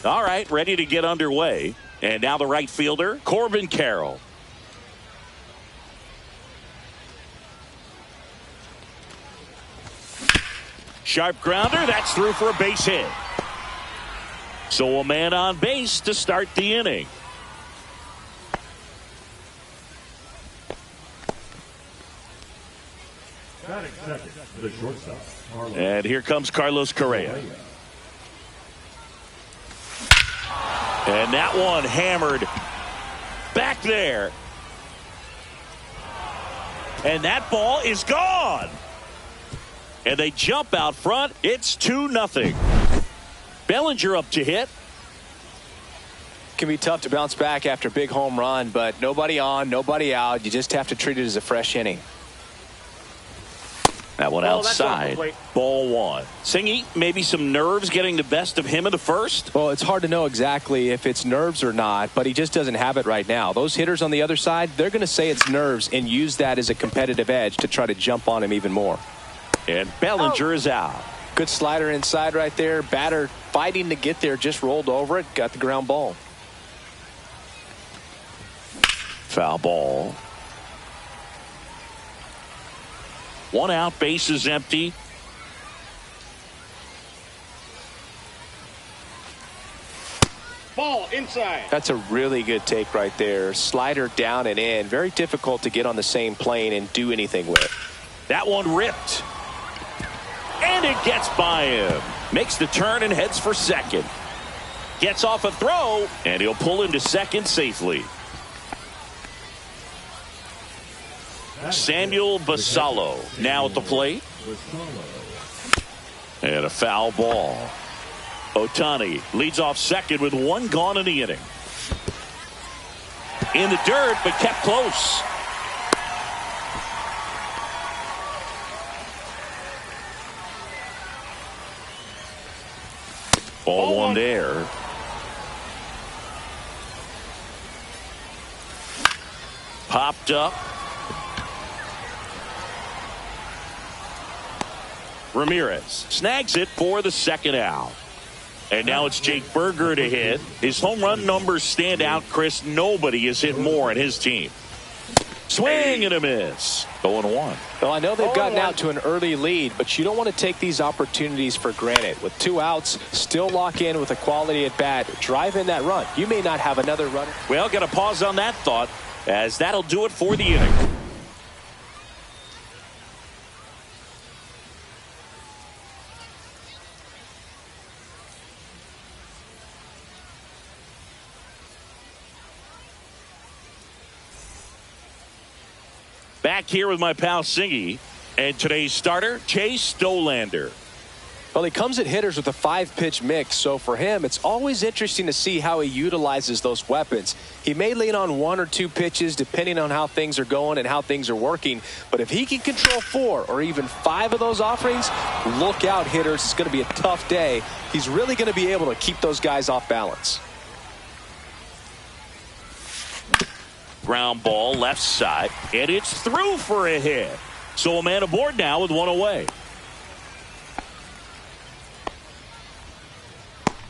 All right, ready to get underway. And now the right fielder, Corbin Carroll. Sharp grounder, that's through for a base hit. So a man on base to start the inning. The shortstop, and here comes Carlos Correa. And that one hammered back there. And that ball is gone. And they jump out front. It's 2-0. Bellinger up to hit. Can be tough to bounce back after a big home run, but nobody on, nobody out. You just have to treat it as a fresh inning. That one outside. Ball one. Singy, maybe some nerves getting the best of him in the first? Well, it's hard to know exactly if it's nerves or not, but he just doesn't have it right now. Those hitters on the other side, they're going to say it's nerves and use that as a competitive edge to try to jump on him even more. And Bellinger is out. Good slider inside right there. Batter fighting to get there, just rolled over it, got the ground ball. Foul ball. One out, base is empty. Ball inside. That's a really good take right there. Slider down and in. Very difficult to get on the same plane and do anything with. That one ripped. And it gets by him. Makes the turn and heads for second. Gets off a throw, and he'll pull into second safely. Samuel Basallo now at the plate. And a foul ball. Ohtani leads off second with one gone in the inning. In the dirt, but kept close. Ball one there. Popped up. Ramirez snags it for the second out. And now it's Jake Berger to hit. His home run numbers stand out, Chris. Nobody has hit more in his team. Swing and a miss. 0-1. Well, I know they've gotten out to an early lead, but you don't want to take these opportunities for granted. With 2 outs, still lock in with a quality at bat. Drive in that run. You may not have another runner. Well, got to pause on that thought, as that'll do it for the inning. Back here with my pal Singy, and today's starter, Chase Dollander. Well, he comes at hitters with a 5-pitch mix, so for him, it's always interesting to see how he utilizes those weapons. He may lean on 1 or 2 pitches depending on how things are going and how things are working, but if he can control 4 or even 5 of those offerings, look out, hitters. It's going to be a tough day. He's really going to be able to keep those guys off balance. Ground ball left side, and it's through for a hit. So a man aboard now with one away.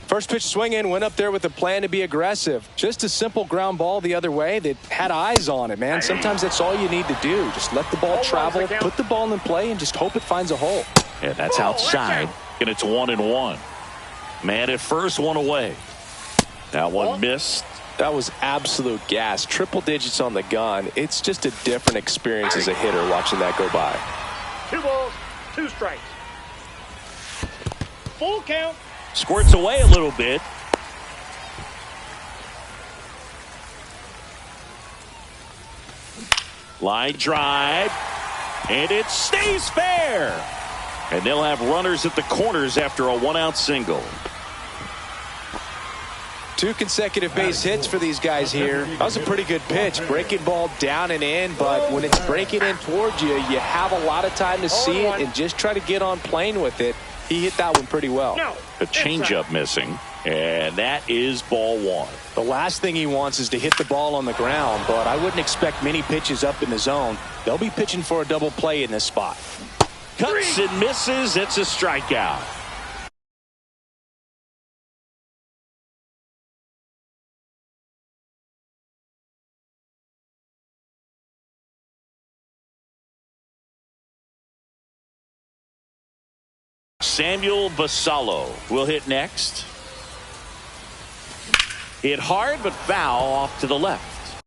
First pitch swing in, went up there with a plan to be aggressive. Just a simple ground ball the other way that had eyes on it, man. Sometimes that's all you need to do. Just let the ball travel, put the ball in play, and just hope it finds a hole. And that's outside, and it's 1-1. Man at first, one away. That one missed. That was absolute gas. Triple digits on the gun. It's just a different experience as a hitter watching that go by. 2 balls, 2 strikes. Full count. Squirts away a little bit. Line drive. And it stays fair. And they'll have runners at the corners after a 1-out single. 2 consecutive base hits for these guys here. That was a pretty good pitch. Breaking ball down and in, but when it's breaking in towards you, you have a lot of time to see it and just try to get on plane with it. He hit that one pretty well. A changeup missing, and that is ball 1. The last thing he wants is to hit the ball on the ground, but I wouldn't expect many pitches up in the zone. They'll be pitching for a double play in this spot. Cuts and misses. It's a strikeout. Samuel Vasallo will hit next. Hit hard, but foul off to the left.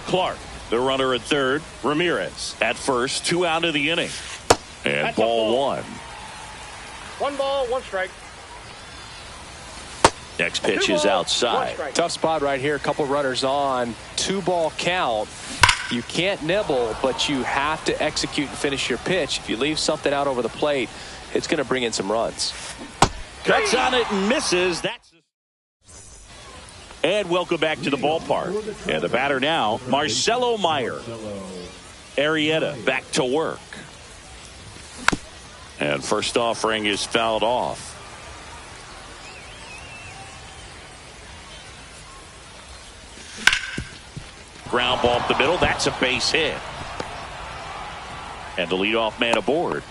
Clark, the runner at third. Ramirez at first. 2 out of the inning. And That's ball 1. 1 ball, 1 strike. Next pitch is outside. Tough spot right here. A couple runners on. 2-ball count. You can't nibble, but you have to execute and finish your pitch. If you leave something out over the plate, it's going to bring in some runs. Cuts on it and misses. And welcome back to the ballpark. And the batter now, Marcelo Meyer. Arrieta back to work. And first offering is fouled off. Ground ball up the middle. That's a base hit. And the leadoff man aboard.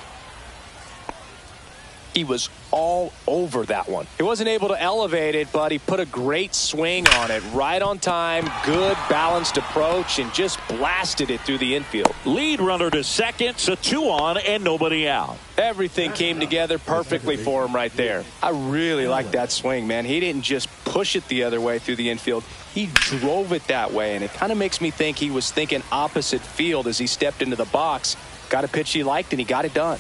He was all over that one. He wasn't able to elevate it, but he put a great swing on it. Right on time, good balanced approach, and just blasted it through the infield. Lead runner to second, so 2 on and nobody out. Everything came together perfectly for him right there. I really like that swing, man. He didn't just push it the other way through the infield. He drove it that way, and it kind of makes me think he was thinking opposite field as he stepped into the box. Got a pitch he liked, and he got it done.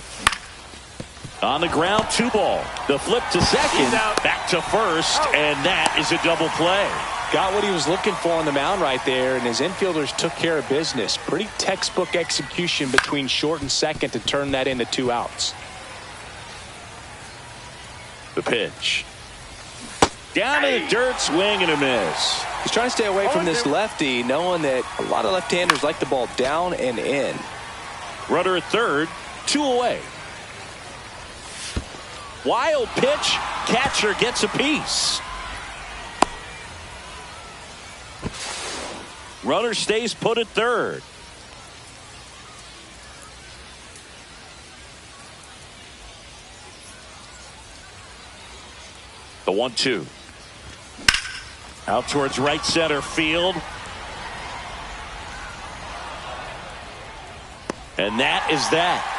On the ground, 2 ball. The flip to second, back to first, and that is a double play. Got what he was looking for on the mound right there, and his infielders took care of business. Pretty textbook execution between short and second to turn that into 2 outs. The pitch. Down in the dirt, swing and a miss. He's trying to stay away from this lefty, knowing that a lot of left-handers like the ball down and in. Runner at third, 2 away. Wild pitch, catcher gets a piece. Runner stays put at third. The 1-2. Out towards right center field. And that is that.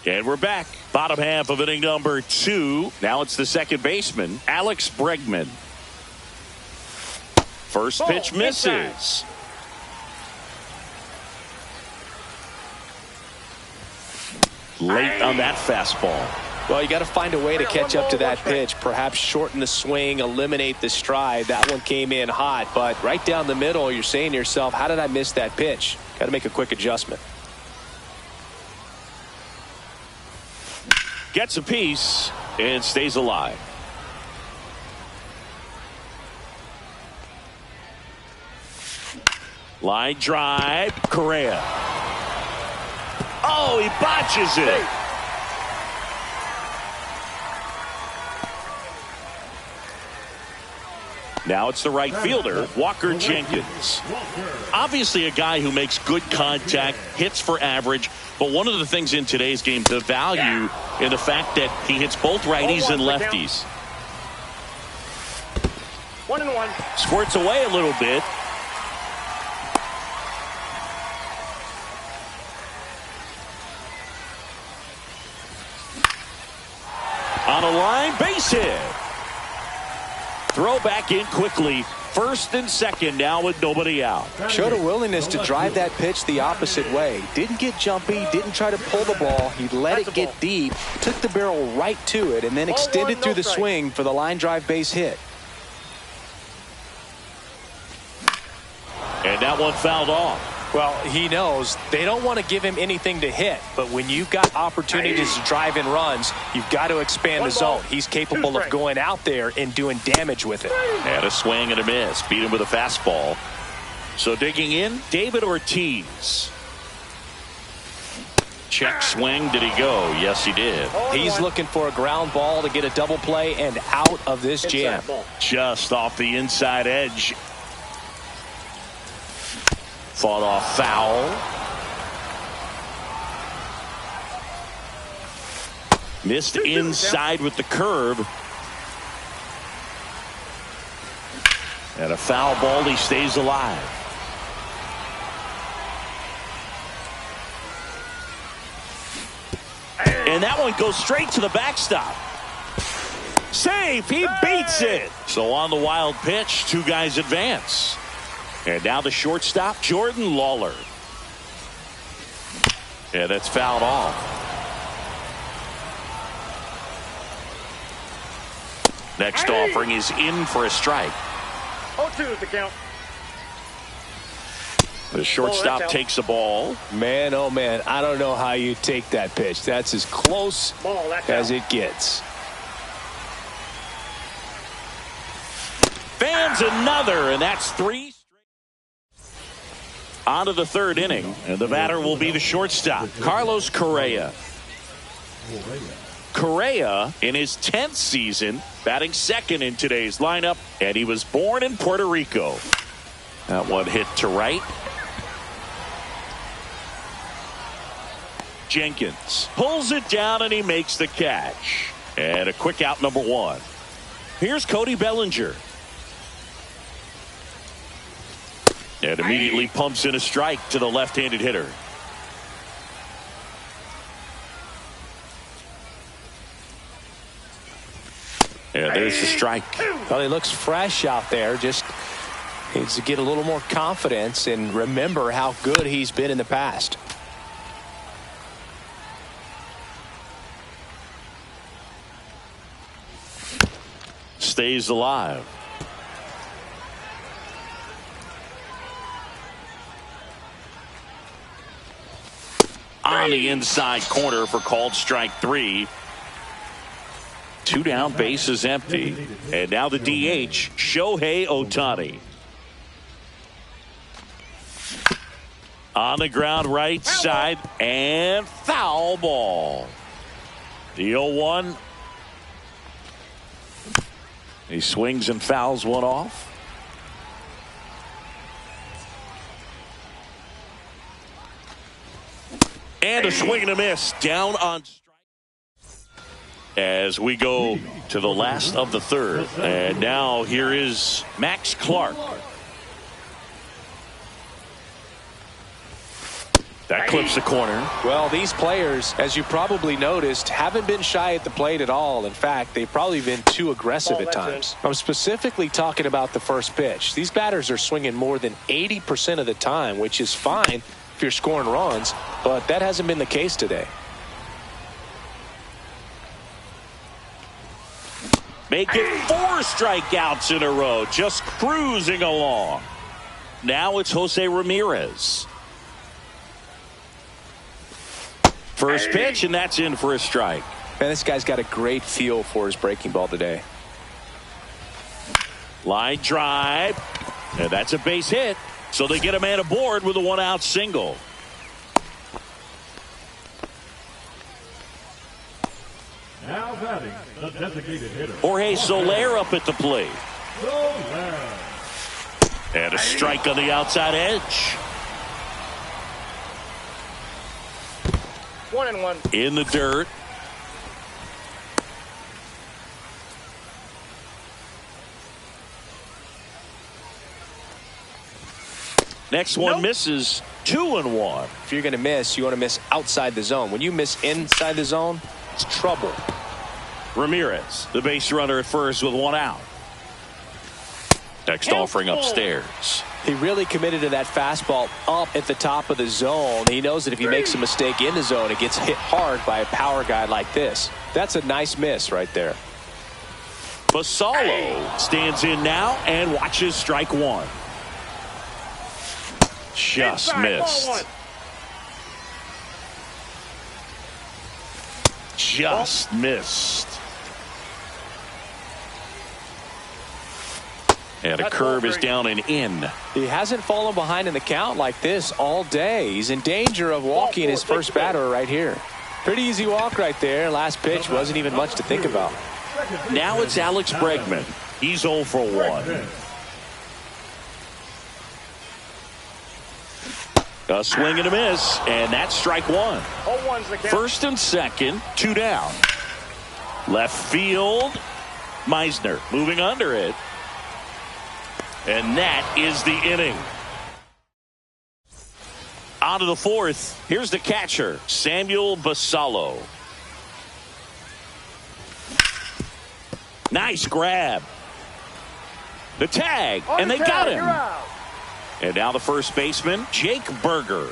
And we're back. Bottom half of inning number 2. Now it's the second baseman, Alex Bregman. First pitch misses. Late on that fastball. Well, you got to find a way to catch up to that pitch. Perhaps shorten the swing, eliminate the stride. That one came in hot, but right down the middle, you're saying to yourself, how did I miss that pitch? Got to make a quick adjustment. Gets a piece and stays alive. Line drive, Correa. Oh, he botches it. Now it's the right fielder, Walker Jenkins. Obviously a guy who makes good contact, hits for average, but one of the things in today's game, the value in the fact that he hits both righties and lefties. 1-1. Squirts away a little bit. On a line, base hit. Throw back in quickly. First and second now with nobody out. Showed a willingness to drive that pitch the opposite way. Didn't get jumpy, didn't try to pull the ball. He let it get deep, took the barrel right to it, and then extended through the swing for the line drive base hit. And that one fouled off. Well, he knows they don't want to give him anything to hit, but when you've got opportunities to drive in runs, you've got to expand the zone. He's capable of going out there and doing damage with it. And a swing and a miss. Beat him with a fastball. So digging in, David Ortiz. Check swing. Did he go? Yes, he did. He's looking for a ground ball to get a double play and out of this jam. Just off the inside edge. Fought off foul. Missed inside with the curve. And a foul ball, he stays alive. And that one goes straight to the backstop. Safe, he beats it. So on the wild pitch, two guys advance. And now the shortstop, Jordan Lawler. Yeah, that's fouled off. Next offering is in for a strike. 0-2 is the count. The shortstop takes the ball. Man, oh man, I don't know how you take that pitch. That's as close as it gets. Fans another, and that's 3. On to the third inning, and the batter will be the shortstop, Carlos Correa. Correa, in his 10th season, batting second in today's lineup, and he was born in Puerto Rico. That one hit to right. Jenkins pulls it down, and he makes the catch. And a quick out, number 1. Here's Cody Bellinger. And immediately pumps in a strike to the left-handed hitter. And there's the strike. Well, he looks fresh out there. Just needs to get a little more confidence and remember how good he's been in the past. Stays alive. On the inside corner for called strike 3. 2 down, bases empty. And now the DH, Shohei Ohtani. On the ground, right side, and foul ball. The 0-1. He swings and fouls one off. And a swing and a miss down on strike. As we go to the last of the third. And now here is Max Clark. That clips the corner. Well, these players, as you probably noticed, haven't been shy at the plate at all. In fact, they've probably been too aggressive at times. I'm specifically talking about the first pitch. These batters are swinging more than 80% of the time, which is fine if you're scoring runs, but that hasn't been the case today. Make it 4 strikeouts in a row, just cruising along. Now it's Jose Ramirez. First pitch, and that's in for a strike. Man, this guy's got a great feel for his breaking ball today. Line drive, and that's a base hit. So they get a man aboard with a 1-out single. Now batting, the designated hitter. Jorge Soler up at the plate. Soler. And a strike on the outside edge. 1-1. In the dirt. Next one misses. 2-1. If you're going to miss, you want to miss outside the zone. When you miss inside the zone, it's trouble. Ramirez, the base runner at first with 1 out. Next offering upstairs. He really committed to that fastball up at the top of the zone. He knows that if he makes a mistake in the zone, it gets hit hard by a power guy like this. That's a nice miss right there. Basallo stands in now and watches strike 1. Just missed. Just missed. And a curve is down and in. He hasn't fallen behind in the count like this all day. He's in danger of walking his first batter right here. Pretty easy walk right there. Last pitch wasn't even much to think about. Now it's Alex Bregman. He's 0 for 1. A swing and a miss, and that's strike 1. First and second, 2 down. Left field, Meisner moving under it. And that is the inning. On to the fourth. Here's the catcher, Samuel Basallo. Nice grab. The tag, and they got him. And now the first baseman, Jake Burger.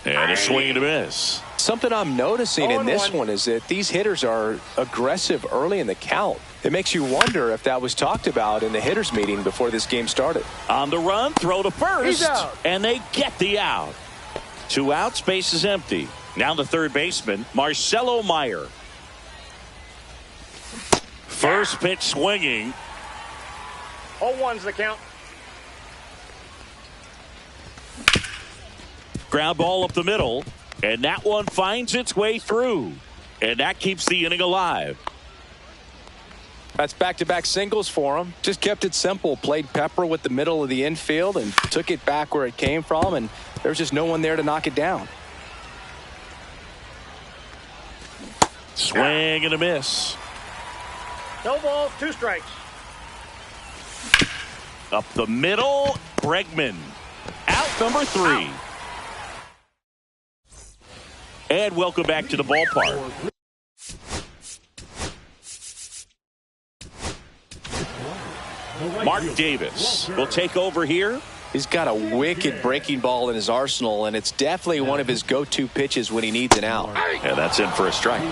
And a swing and a miss. Something I'm noticing in this one is that these hitters are aggressive early in the count. It makes you wonder if that was talked about in the hitters meeting before this game started. On the run, throw to first, and they get the out. 2 outs, base is empty. Now the third baseman, Marcelo Meyer. First pitch swinging. 0-1's the count. Ground ball up the middle, and that one finds its way through. And that keeps the inning alive. That's back-to-back singles for him. Just kept it simple. Played pepper with the middle of the infield and took it back where it came from, and there's just no one there to knock it down. Swing and a miss. No balls, 2 strikes. Up the middle, Bregman. Out number 3. And welcome back to the ballpark. Mark Davis will take over here. He's got a wicked breaking ball in his arsenal, and it's definitely one of his go-to pitches when he needs an out. And that's in for a strike.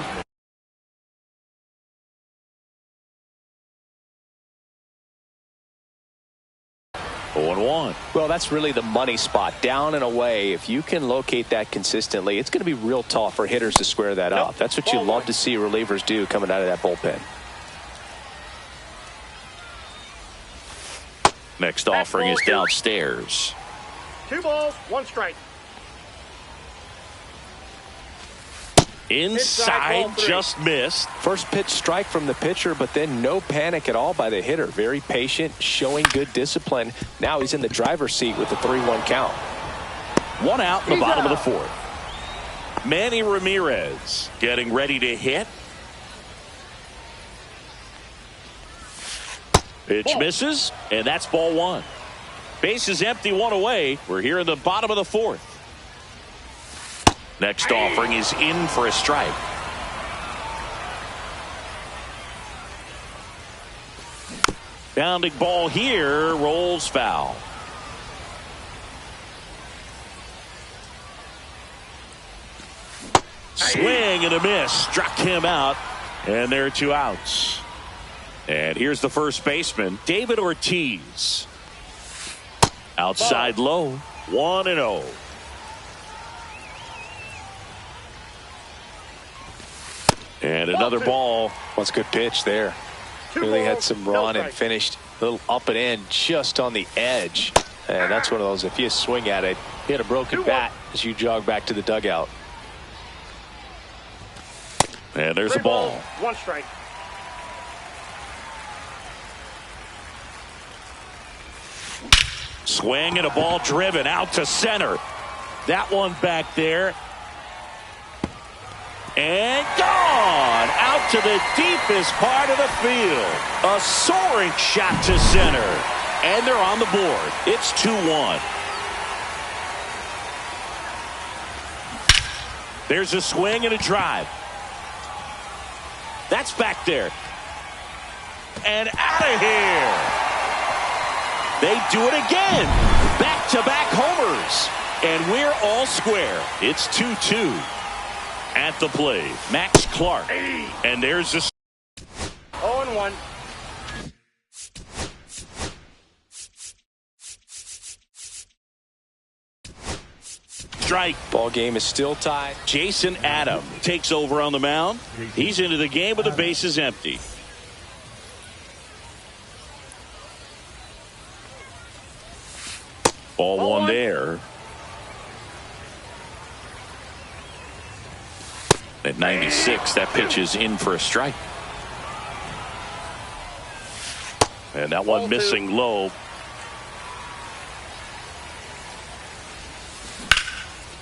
Well, that's really the money spot, down and away. If you can locate that consistently, it's going to be real tough for hitters to square that up. That's what you love to see relievers do coming out of that bullpen. Next offering is downstairs. 2 balls, 1 strike. Inside, just missed. First pitch strike from the pitcher, but then no panic at all by the hitter. Very patient, showing good discipline. Now he's in the driver's seat with the 3-1 count. 1 out in the bottom of the fourth. Manny Ramirez getting ready to hit. Pitch misses, and that's ball 1. Base is empty, 1 away. We're here in the bottom of the fourth. Next offering is in for a strike. Bounding ball here, rolls foul. Swing and a miss, struck him out, and there are 2 outs. And here's the first baseman, David Ortiz. Outside low, 1-0. And another ball. What's a good pitch there. Really had some run and finished a little up and in just on the edge. And that's one of those, if you swing at it, hit a broken bat as you jog back to the dugout. And there's a ball. 1 strike. Swing and a ball driven out to center. That one back there. And gone out to the deepest part of the field. A soaring shot to center. And they're on the board. It's 2-1. There's a swing and a drive. That's back there. And out of here. They do it again. Back-to-back homers. And we're all square. It's 2-2. At the plate, Max Clark. And there's a 0-1. strike. Ball game is still tied. Jason Adam takes over on the mound. He's into the game with the bases empty. Ball 1 there. At 96, that pitch is in for a strike. And that one missing low.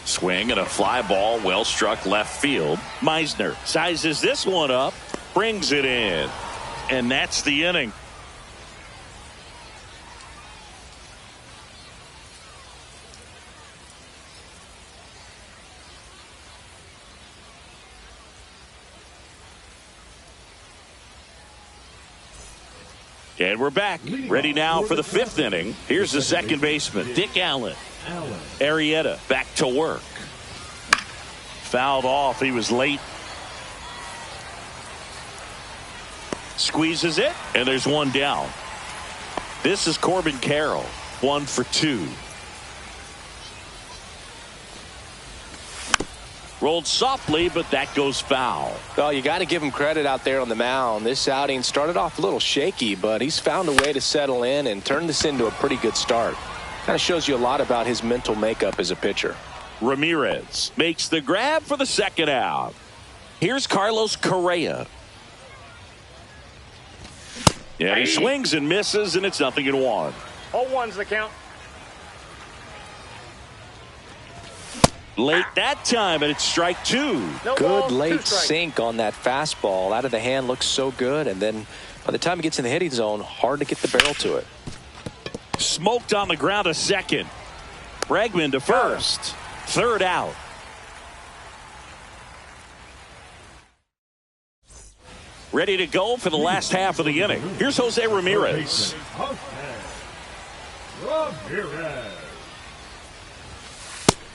Swing and a fly ball, well struck left field. Meisner sizes this one up, brings it in. and that's the inning. And we're back. Ready now for the fifth inning. Here's the second baseman, Dick Allen. Arrieta back to work. Fouled off. He was late. Squeezes it, and there's one down. This is Corbin Carroll. 1 for 2. Rolled softly, but that goes foul. Well, you got to give him credit out there on the mound. This outing started off a little shaky, but he's found a way to settle in and turn this into a pretty good start. Kind of shows you a lot about his mental makeup as a pitcher. Ramirez makes the grab for the second out. Here's Carlos Correa. Yeah, he swings and misses, and it's 0-1. 0-1's the count. Late that time, and it's strike 2. No Good balls, 2 late strikes. sink on that fastball. Out of the hand looks so good, and then by the time he gets in the hitting zone, hard to get the barrel to it. Smoked on the ground, a second. Bregman to first. Third out. Ready to go for the last half of the inning. Here's Jose Ramirez.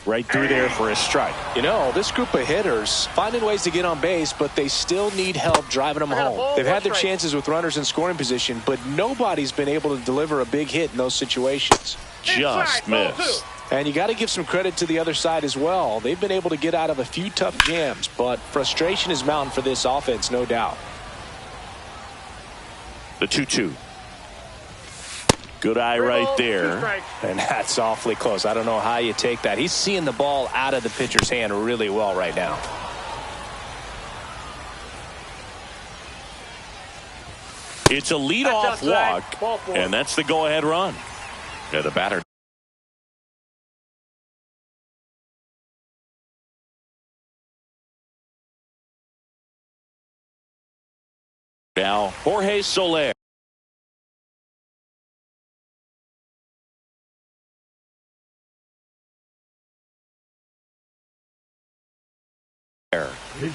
Right through there for a strike. You know, this group of hitters finding ways to get on base, but they still need help driving them home. They've had their chances with runners in scoring position, but nobody's been able to deliver a big hit in those situations. Just missed. And you got to give some credit to the other side as well. They've been able to get out of a few tough jams, but frustration is mounting for this offense, no doubt. The 2-2. Good eye right there. And that's awfully close. I don't know how you take that. He's seeing the ball out of the pitcher's hand really well right now. It's a leadoff walk, and that's the go-ahead run. Yeah, the batter. Now, Jorge Soler.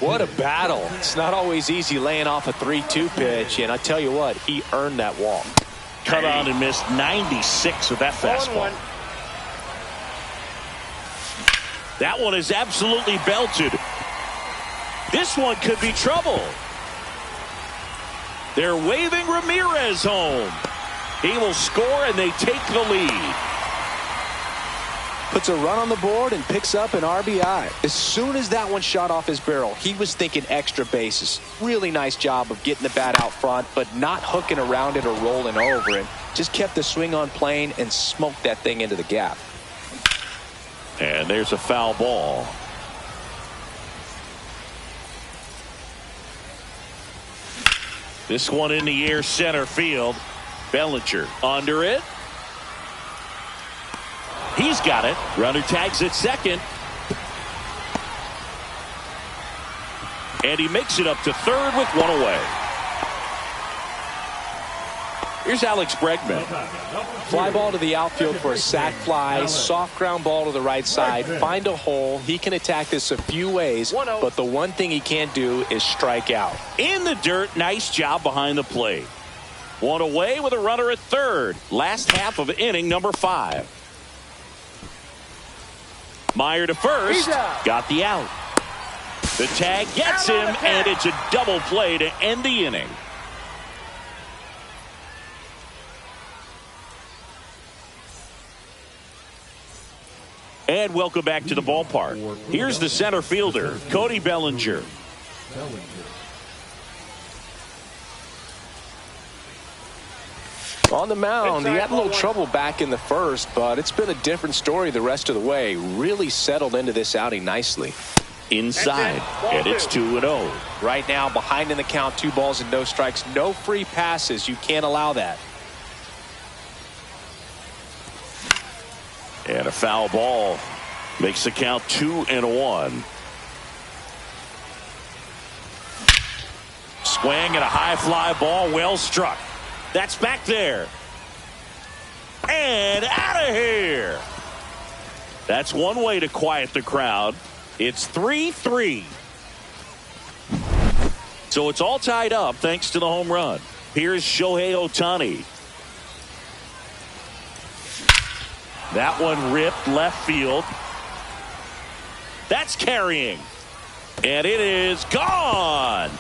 What a battle. It's not always easy laying off a 3-2 pitch, and I tell you what, he earned that walk. Cut on and missed 96 with that fastball. That one is absolutely belted. This one could be trouble. They're waving Ramirez home. He will score, and they take the lead. Puts a run on the board and picks up an RBI. As soon as that one shot off his barrel, he was thinking extra bases. Really nice job of getting the bat out front, but not hooking around it or rolling over it. Just kept the swing on plane and smoked that thing into the gap. And there's a foul ball. This one in the air, center field. Bellinger under it. He's got it. Runner tags at second. And he makes it up to third with one away. Here's Alex Bregman. Fly ball to the outfield for a sac fly. Soft ground ball to the right side. Find a hole. He can attack this a few ways, but the one thing he can't do is strike out. In the dirt, nice job behind the plate. One away with a runner at third. Last half of inning number 5. Meyer to first. Got the out. The tag gets him, and it's a double play to end the inning. And welcome back to the ballpark. Here's the center fielder, Cody Bellinger. On the mound, he had a little trouble back in the first, but it's been a different story the rest of the way. Really settled into this outing nicely. Inside, and it's 2-0. Right now, behind in the count, 2 balls and no strikes. No free passes. You can't allow that. And a foul ball makes the count 2-1. Swing and a high fly ball, well struck. That's back there. And out of here. That's one way to quiet the crowd. It's 3-3. So it's all tied up thanks to the home run. Here's Shohei Ohtani. That one ripped left field. That's carrying. And it is gone.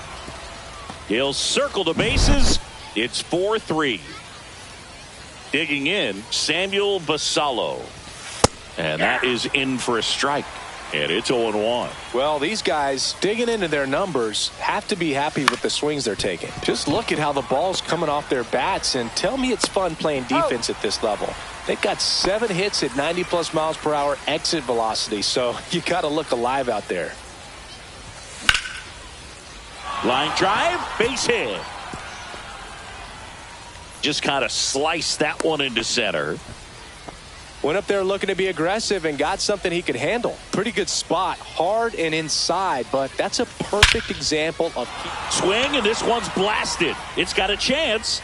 He'll circle the bases. It's 4-3. Digging in, Samuel Basallo. And that is in for a strike. And it's 0-1. Well, these guys digging into their numbers have to be happy with the swings they're taking. Just look at how the ball's coming off their bats and tell me it's fun playing defense at this level. They've got 7 hits at 90+ miles per hour exit velocity, so you got to look alive out there. Line drive, base hit. Just kind of sliced that one into center. Went up there looking to be aggressive and got something he could handle. Pretty good spot, hard and inside, but that's a perfect example of swing, and this one's blasted. It's got a chance.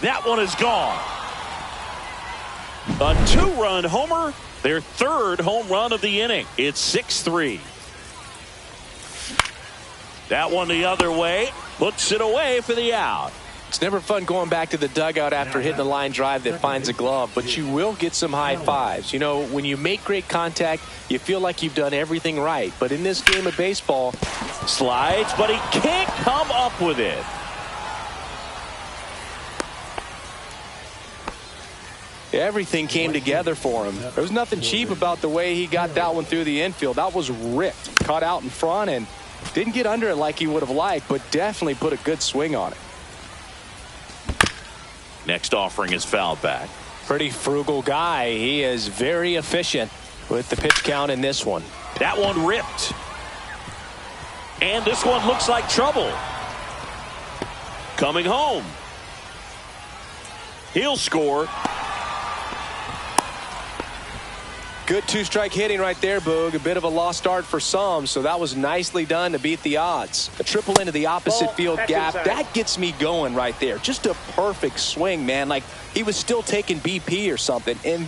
That one is gone. A 2-run homer, their 3rd home run of the inning. It's 6-3. That one the other way, puts it away for the out. It's never fun going back to the dugout after hitting a line drive that finds a glove, but you will get some high fives. You know, when you make great contact, you feel like you've done everything right. But in this game of baseball, slides, but he can't come up with it. Everything came together for him. There was nothing cheap about the way he got that one through the infield. That was ripped, caught out in front, and didn't get under it like he would have liked, but definitely put a good swing on it. Next offering is fouled back. Pretty frugal guy. He is very efficient with the pitch count in this one. That one ripped. And this one looks like trouble. Coming home. He'll score. Good 2-strike hitting right there, Boog. A bit of a lost start for some, so that was nicely done to beat the odds. A triple into the opposite field gap. That gets me going right there. Just a perfect swing, man. Like he was still taking BP or something. And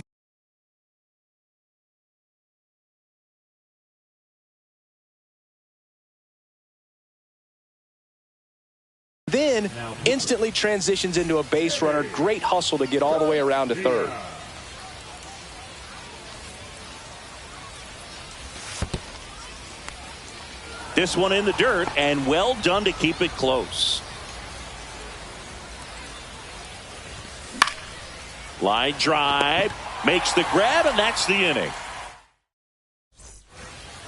then instantly transitions into a base runner. Great hustle to get all the way around to third. This one in the dirt, and well done to keep it close. Line drive, makes the grab, and that's the inning.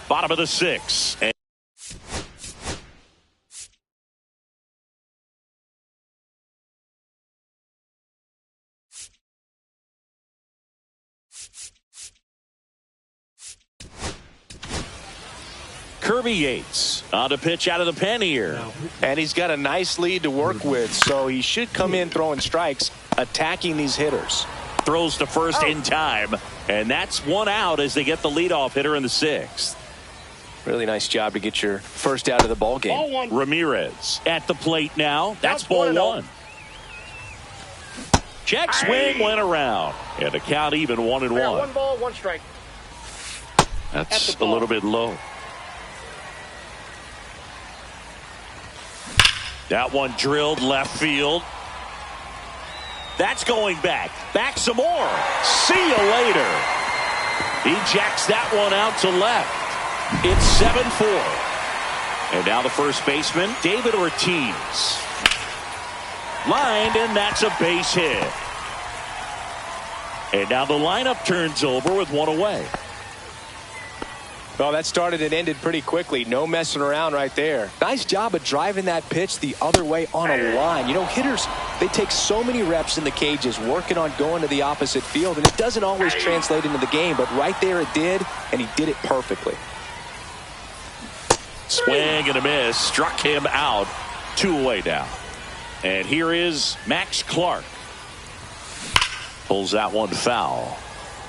Bottom of the 6th. And Kirby Yates on to pitch out of the pen here. And he's got a nice lead to work with, so he should come in throwing strikes, attacking these hitters. Throws to first in time, and that's one out as they get the leadoff hitter in the 6th. Really nice job to get your first out of the ball game. Ramirez at the plate now. That's ball 1. Check swing went around, and the count even 1-1. 1 ball, 1 strike. That's a little bit low. That one drilled left field. That's going back. Back some more. See you later. He jacks that one out to left. It's 7-4. And now the first baseman, David Ortiz. Lined, and that's a base hit. And now the lineup turns over with one away. Well, that started and ended pretty quickly. No messing around right there. Nice job of driving that pitch the other way on a line. You know, hitters, they take so many reps in the cages working on going to the opposite field, and it doesn't always translate into the game, but right there it did, and he did it perfectly. Swing and a miss. Struck him out. 2 away now. And here is Max Clark. Pulls that one foul.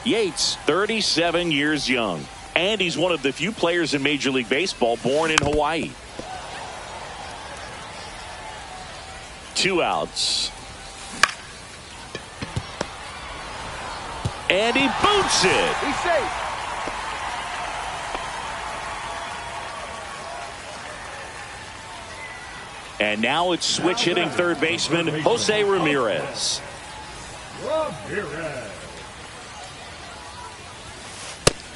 Yates, 37 years young. And he's one of the few players in Major League Baseball born in Hawaii. 2 outs. And he boots it. He's safe. And now it's switch hitting third baseman Jose Ramirez.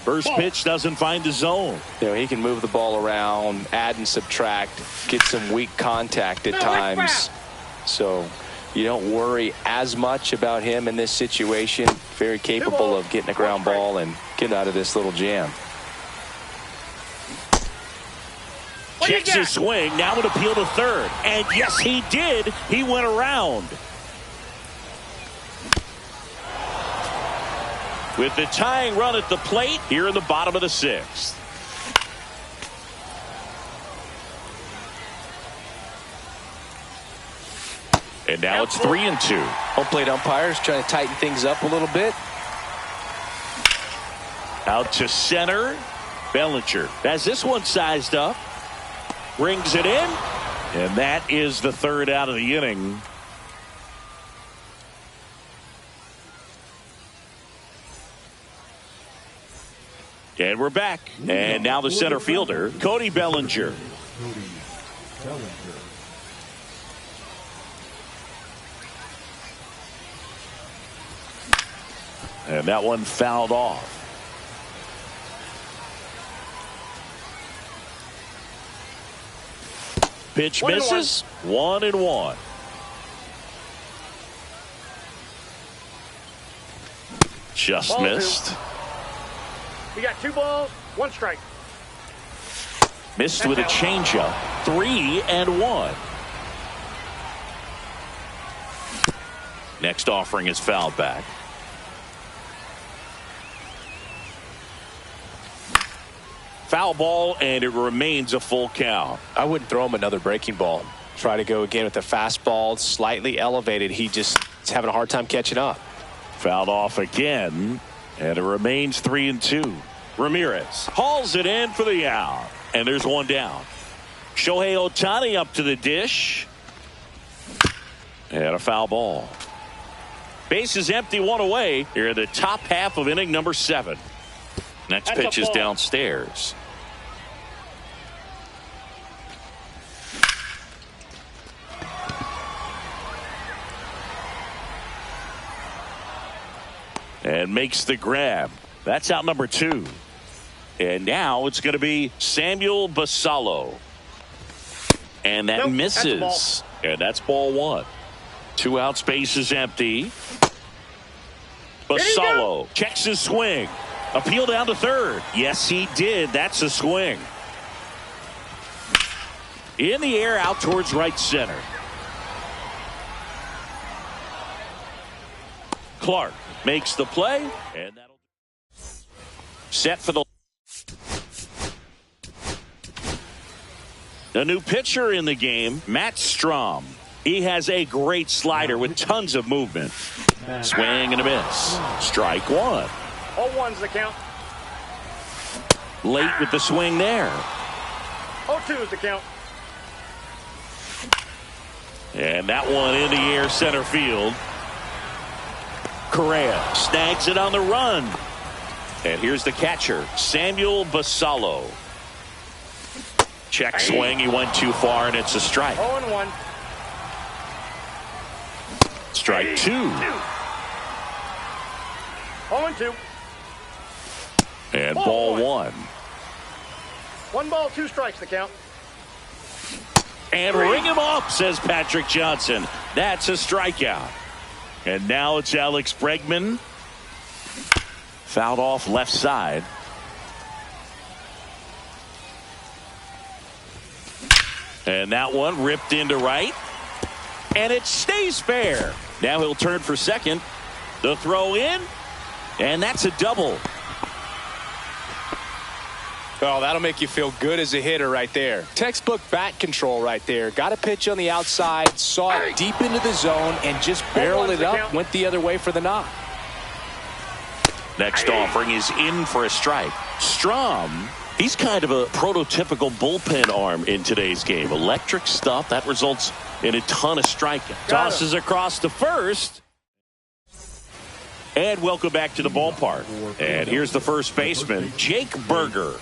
First pitch doesn't find the zone. You know, he can move the ball around, add and subtract, get some weak contact at times. So you don't worry as much about him in this situation. Very capable of getting a ground ball and getting out of this little jam. Checks his swing. Now an appeal to third. And yes, he did. He went around. With the tying run at the plate here in the bottom of the 6th. And now it's 3-2. Home plate umpires trying to tighten things up a little bit. Out to center. Bellinger has this one sized up. Brings it in. And that is the 3rd out of the inning. And we're back. And now the center fielder, Cody Bellinger. And that one fouled off. Pitch misses. 1-1. Just Ball missed. You got 2 balls, 1 strike. Missed with a changeup. 3-1. Next offering is fouled back. Foul ball, and it remains a full count. I wouldn't throw him another breaking ball. Try to go again with the fastball, slightly elevated. He just is having a hard time catching up. Fouled off again, and it remains 3-2. Ramirez hauls it in for the out, and there's one down. Shohei Ohtani up to the dish, and a foul ball. Base is empty, 1 away here in the top half of inning number 7. Next pitch is downstairs. And makes the grab. That's out number 2. And now it's going to be Samuel Basallo. And that misses. And that's ball 1. 2 out, space is empty. Basallo checks his swing. Appeal down to third. Yes, he did. That's a swing. In the air, out towards right center. Clark makes the play, and that'll set for the new pitcher in the game, Matt Strom. He has a great slider with tons of movement. Swing and a miss. Strike 1. 0-1's the count. Late with the swing there. 0-2 is the count. And that one in the air, center field. Correa snags it on the run. And here's the catcher, Samuel Basallo. Check swing. He went too far, and it's a strike. 0-1. Strike 2. 0-2. And ball 1. 1 ball, 2 strikes the count. And ring him up, says Patrick Johnson. That's a strikeout. And now it's Alex Bregman. Fouled off left side. And that one ripped into right. And it stays fair. Now he'll turn for second. The throw in. And that's a double. Oh, that'll make you feel good as a hitter right there. Textbook bat control right there. Got a pitch on the outside, saw it deep into the zone, and just barreled it up, went the other way for the knock. Next offering is in for a strike. Strom, he's kind of a prototypical bullpen arm in today's game. Electric stuff that results in a ton of strikeouts. Tosses across to first. And welcome back to the ballpark. And here's the first baseman, Jake Burger.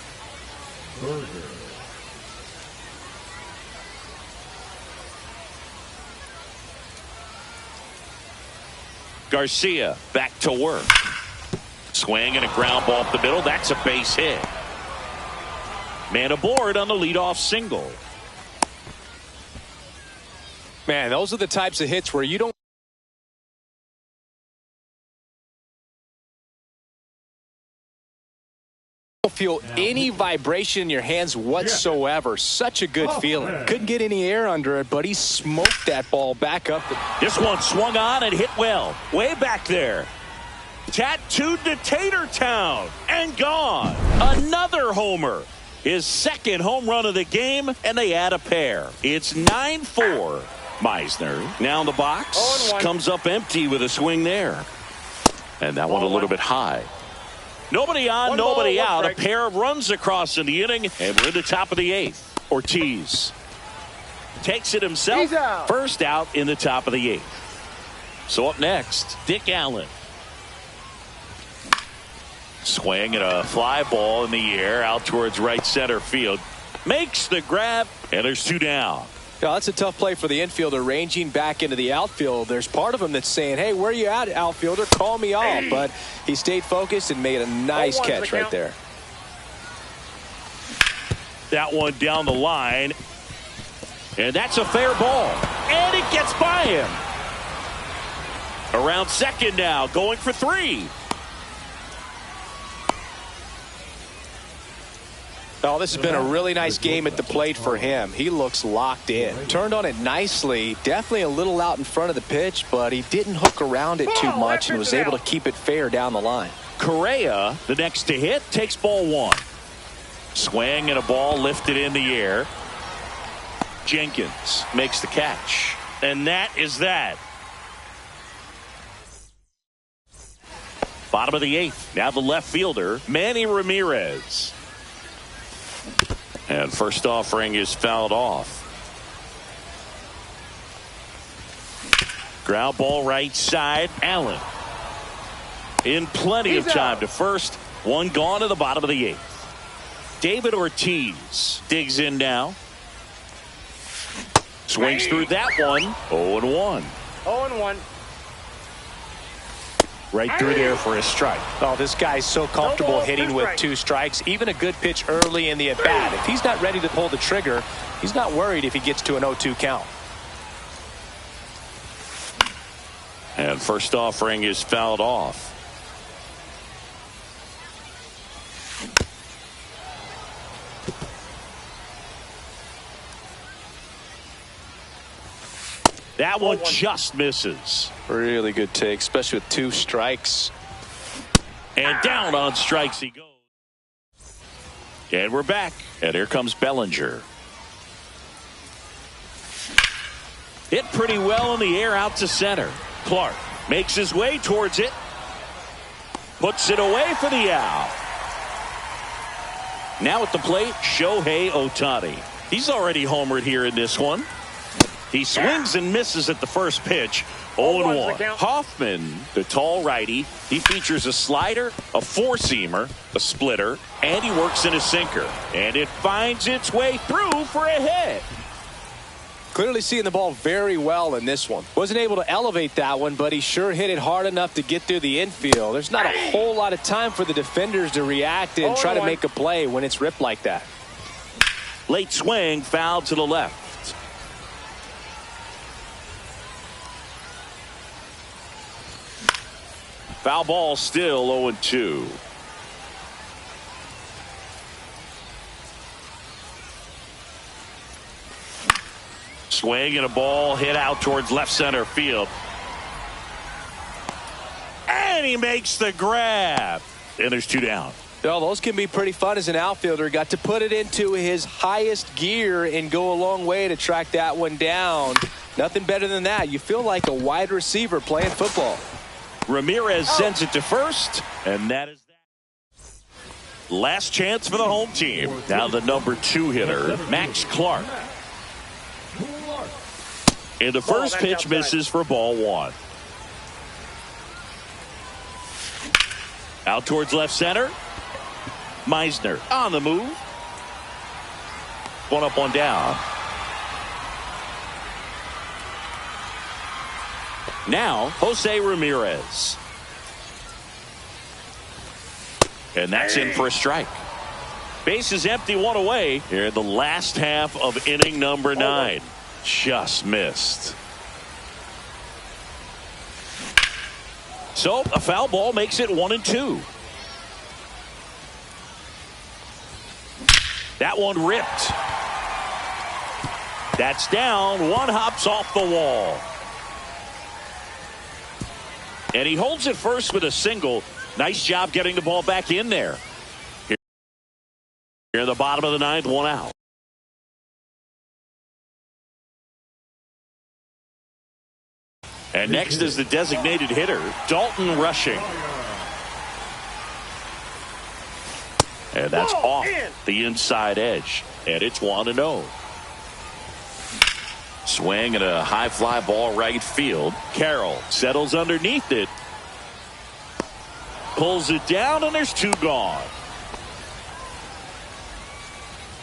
Garcia back to work. Swing and a ground ball up the middle. That's a base hit. Man aboard on the leadoff single. Man, those are the types of hits where you don't feel any vibration in your hands whatsoever. Such a good feeling. Couldn't get any air under it, but he smoked that ball back up. This one swung on and hit well. Way back there. Tattooed to Tater Town and gone. Another homer. His second home run of the game, and they add a pair. It's 9-4. Meisner now in the box. Comes up empty with a swing there. And that one a little bit high. Nobody on, nobody out. A pair of runs across in the inning, and we're in the top of the eighth. Ortiz takes it himself. First out in the top of the eighth. So up next, Dick Allen. Swing and a fly ball in the air out towards right center field. Makes the grab, and there's two down. Yeah, that's a tough play for the infielder, ranging back into the outfield. There's part of him that's saying, hey, where you at, outfielder? Call me off. But he stayed focused and made a nice catch right there. That one down the line. And that's a fair ball. And it gets by him. Around second now, going for three. Oh, this has been a really nice game at the plate for him. He looks locked in. Turned on it nicely. Definitely a little out in front of the pitch, but he didn't hook around it too much and was able to keep it fair down the line. Correa, the next to hit, takes ball one. Swing and a ball lifted in the air. Jenkins makes the catch. And that is that. Bottom of the eighth. Now the left fielder, Manny Ramirez. And first offering is fouled off. Ground ball right side. Allen in plenty of time to first. One gone to the bottom of the eighth. David Ortiz digs in now. Swings through that one. 0-1. 0-1. Right through there for a strike. Oh, this guy's so comfortable hitting with two strikes. Even a good pitch early in the at-bat. If he's not ready to pull the trigger, he's not worried if he gets to an 0-2 count. And first offering is fouled off. That one just misses. Really good take, especially with two strikes. And down on strikes he goes. And we're back. And here comes Bellinger. Hit pretty well in the air out to center. Clark makes his way towards it. Puts it away for the out. Now at the plate, Shohei Ohtani. He's already homered here in this one. He swings and misses at the first pitch. 0-1. Hoffman, the tall righty, he features a slider, a four-seamer, a splitter, and he works in a sinker. And it finds its way through for a hit. Clearly seeing the ball very well in this one. Wasn't able to elevate that one, but he sure hit it hard enough to get through the infield. There's not a whole lot of time for the defenders to react and try to make a play when it's ripped like that. Late swing, foul to the left. Foul ball, still 0-2. Swing and a ball hit out towards left center field. And he makes the grab. And there's two down. Well, those can be pretty fun as an outfielder. Got to put it into his highest gear and go a long way to track that one down. Nothing better than that. You feel like a wide receiver playing football. Ramirez sends it to first, and that is that. Last chance for the home team. Now the number 2 hitter, Max Clark. And the first pitch misses for ball 1. Out towards left center. Meisner on the move. 1 up, 1 down. Now, Jose Ramirez. And that's in for a strike. Base is empty, 1 away. Here in the last half of inning number 9. Just missed. So, a foul ball makes it 1-2. That one ripped. That's down. 1 hops off the wall. And he holds it first with a single. Nice job getting the ball back in there. Here in the bottom of the 9th, 1 out. And next is the designated hitter, Dalton Rushing. And that's off the inside edge. And it's 1-0. Swing and a high fly ball right field. Carroll settles underneath it. Pulls it down, and there's 2 gone.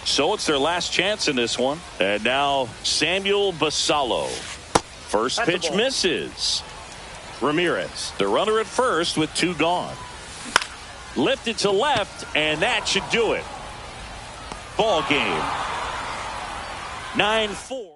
So it's their last chance in this one. And now Samuel Basallo. First pitch misses. Ramirez, the runner at first with 2 gone. Lifted to left, and that should do it. Ball game. 9-4.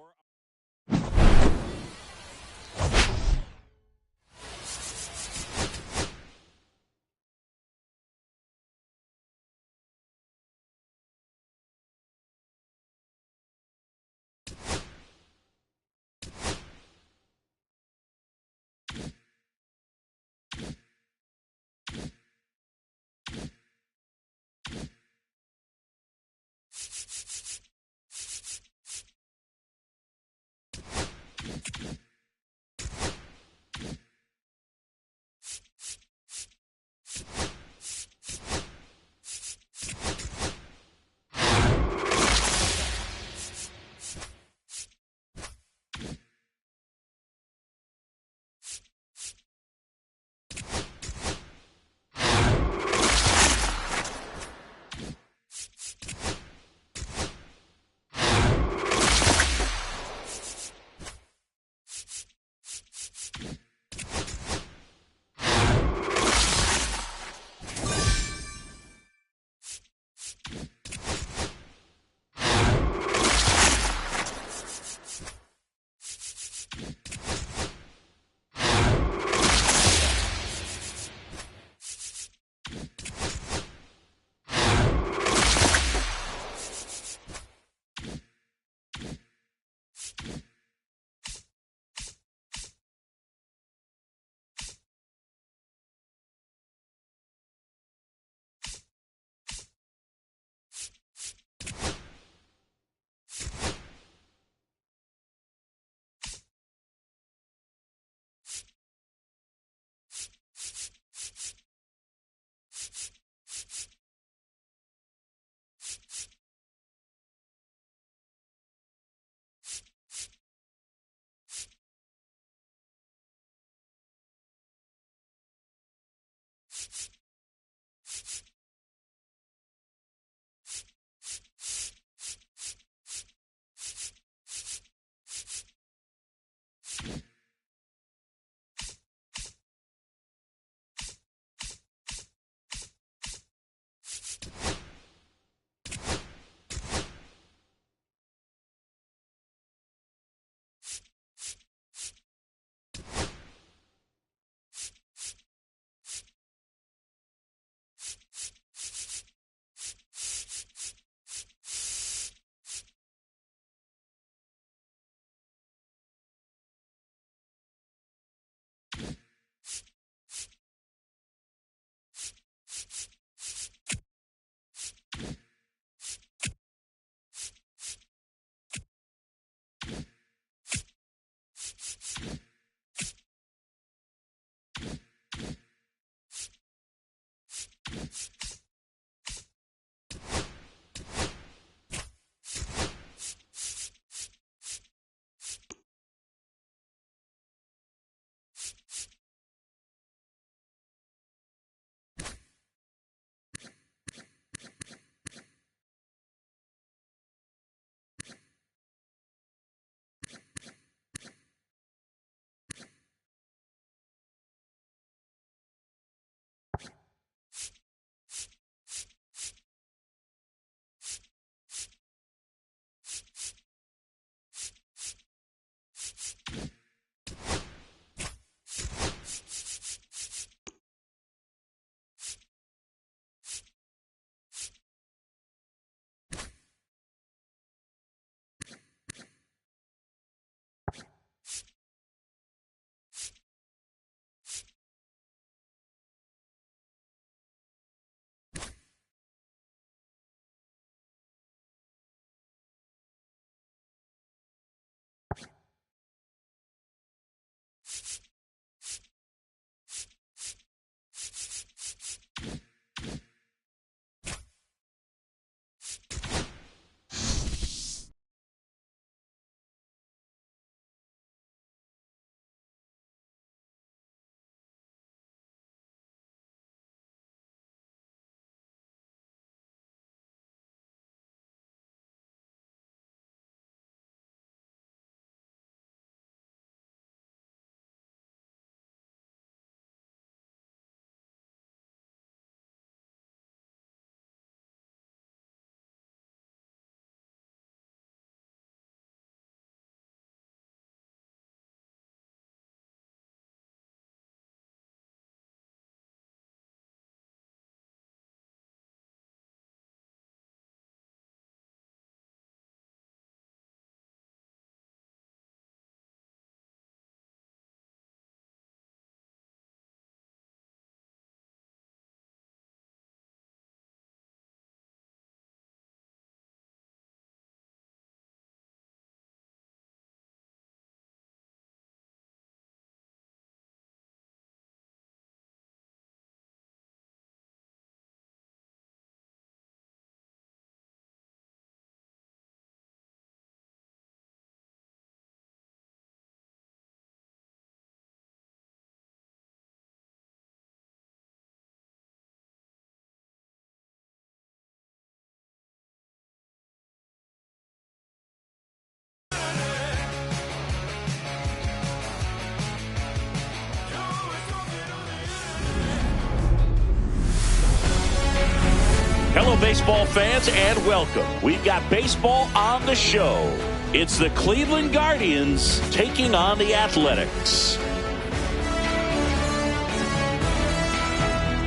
Hello, baseball fans, and welcome. We've got baseball on the show. It's the Cleveland Guardians taking on the Athletics.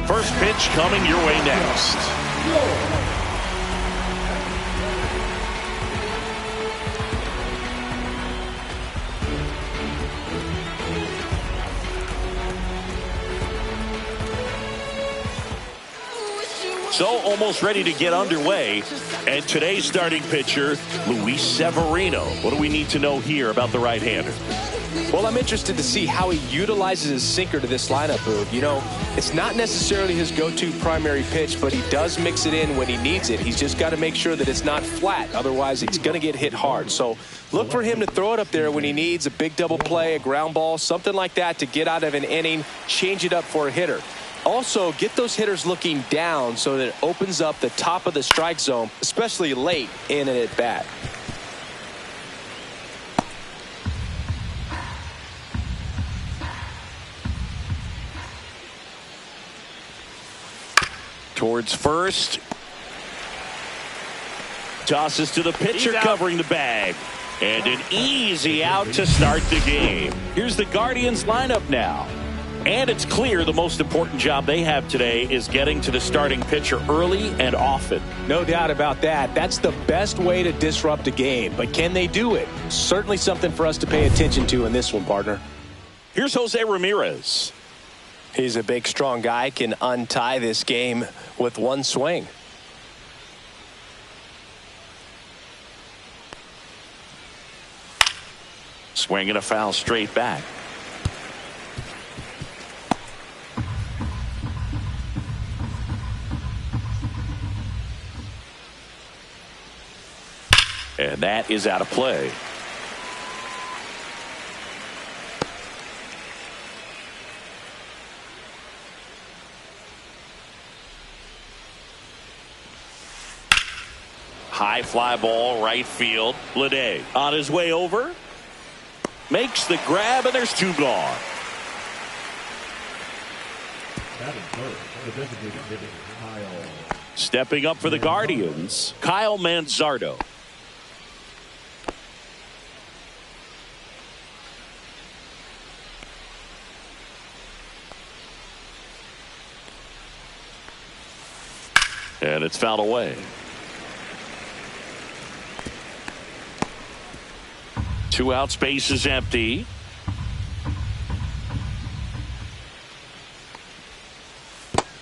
First pitch coming your way next. So almost ready to get underway. And today's starting pitcher, Luis Severino. What do we need to know here about the right-hander? Well, I'm interested to see how he utilizes his sinker to this lineup, Boog. You know, it's not necessarily his go-to primary pitch, but he does mix it in when he needs it. He's just got to make sure that it's not flat. Otherwise, it's going to get hit hard. So look for him to throw it up there when he needs a big double play, a ground ball, something like that to get out of an inning, change it up for a hitter. Also, get those hitters looking down so that it opens up the top of the strike zone, especially late in an at-bat. Towards first. Tosses to the pitcher covering the bag. And an easy out to start the game. Here's the Guardians lineup now. And it's clear the most important job they have today is getting to the starting pitcher early and often. No doubt about that. That's the best way to disrupt a game. But can they do it? Certainly something for us to pay attention to in this one, partner. Here's Jose Ramirez. He's a big, strong guy, can untie this game with one swing. Swinging a foul straight back. And that is out of play. High fly ball, right field. Lede on his way over. Makes the grab, and there's two gone. Stepping up for the Guardians, Kyle Manzardo. And it's fouled away. Two out, space is empty.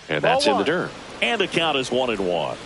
And that's in the dirt. And the count is 1-1.